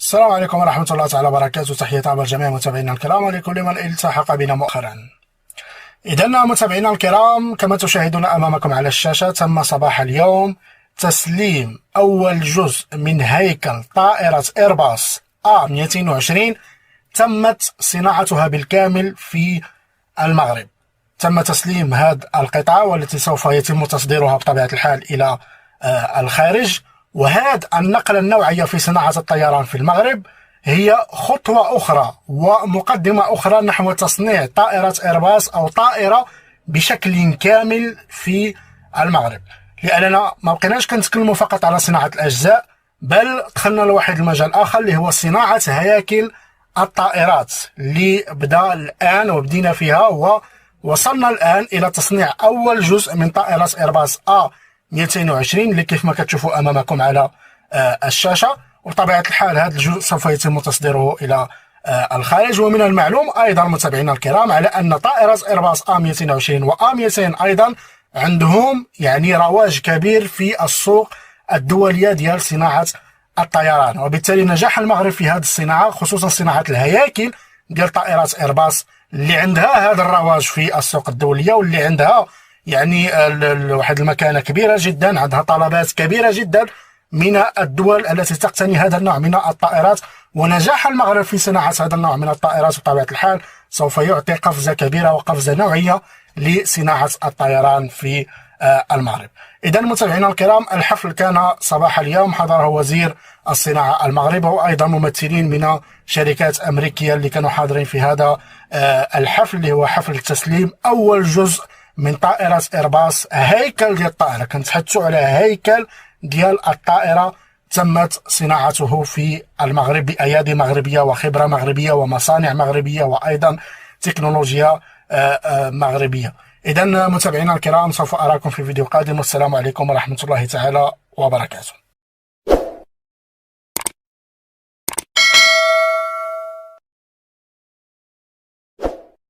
السلام عليكم ورحمة الله تعالى وبركاته. تحية طيبة لجميع متابعينا الكرام ولكل من التحق بنا مؤخرا. إذا متابعينا الكرام، كما تشاهدون أمامكم على الشاشة، تم صباح اليوم تسليم أول جزء من هيكل طائرة إيرباص A220. تمت صناعتها بالكامل في المغرب. تم تسليم هذه القطعة والتي سوف يتم تصديرها بطبيعة الحال إلى الخارج. وهذه النقلة النوعية في صناعة الطيران في المغرب هي خطوة أخرى ومقدمة أخرى نحو تصنيع طائرة إيرباص أو طائرة بشكل كامل في المغرب، لأننا ما بقيناش كنتكلموا فقط على صناعة الأجزاء، بل دخلنا لواحد المجال آخر اللي هو صناعة هياكل الطائرات اللي بدأ الآن وبدينا فيها، ووصلنا الآن إلى تصنيع أول جزء من طائرة إيرباص A220 اللي كيف ما كتشوفوا أمامكم على الشاشة. وبطبيعة الحال هذا الجزء سوف يتم تصديره إلى الخارج. ومن المعلوم أيضا متابعينا الكرام على أن طائرة إيرباص A220 و A200 أيضا عندهم رواج كبير في السوق الدولية ديال صناعة الطيران، وبالتالي نجاح المغرب في هذه الصناعة خصوصا صناعة الهياكل ديال طائرات إيرباص اللي عندها هذا الرواج في السوق الدولية، واللي عندها واحد المكانة كبيرة جدا، عندها طلبات كبيرة جدا من الدول التي تقتني هذا النوع من الطائرات. ونجاح المغرب في صناعة هذا النوع من الطائرات بطبيعة الحال سوف يعطي قفزة كبيرة وقفزة نوعية لصناعة الطيران في المغرب. إذا متابعينا الكرام، الحفل كان صباح اليوم، حضره وزير الصناعة المغربي وأيضا ممثلين من شركات أمريكية اللي كانوا حاضرين في هذا الحفل، اللي هو حفل تسليم أول جزء من طائرة إيرباص. هيكل ديال الطائرة، كنتحدثوا على هيكل ديال الطائرة تمت صناعته في المغرب بأيادي مغربية وخبرة مغربية ومصانع مغربية وأيضا تكنولوجيا مغربية. إذا متابعينا الكرام، سوف أراكم في فيديو قادم، والسلام عليكم ورحمة الله تعالى وبركاته.